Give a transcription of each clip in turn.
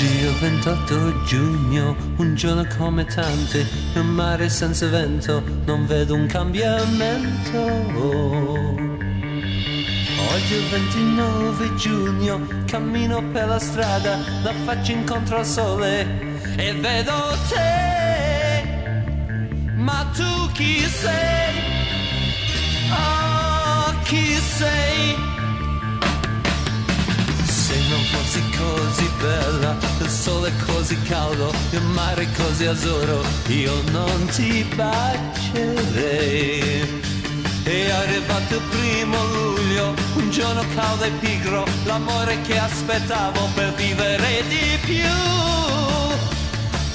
Oggi è 28 giugno, un giorno come tanti, un mare senza vento, non vedo un cambiamento. Oggi è 29 giugno, cammino per la strada, la faccio incontro al sole e vedo te. Ma tu chi sei? Oh, chi sei? Se non fossi così bella, il sole è così caldo, il mare è così azzurro, io non ti bacerei. È arrivato il 1° luglio, un giorno caldo e pigro, l'amore che aspettavo per vivere di più.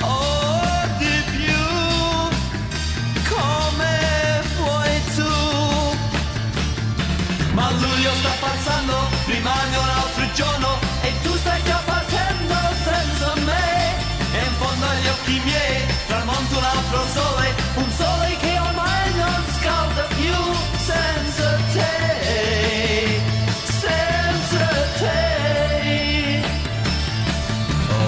Oh, di più, come vuoi tu. Ma luglio sta passando, rimane un altro giorno e tu stai già partendo senza me. E in fondo agli occhi miei tramonta un altro sole, un sole che ormai non scalda più senza te, senza te.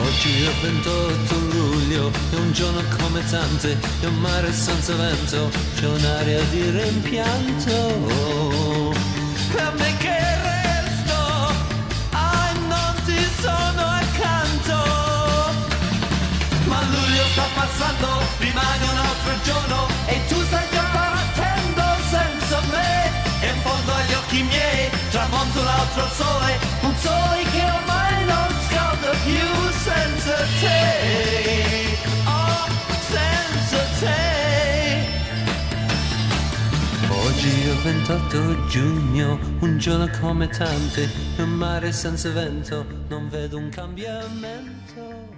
Oggi è 28 luglio, è un giorno come tanti, è un mare senza vento, c'è un'aria di rimpianto. Per me che resto, non ti sono accanto. Ma luglio sta passando, rimane un altro giorno e tu stai già partendo senza me. E in fondo agli occhi miei tramonta un altro sole, un sole che ormai non scalda più senza te. Oh, senza te. Oggi è 28 giugno, un giorno come tanti, un mare senza vento, non vedo un cambiamento.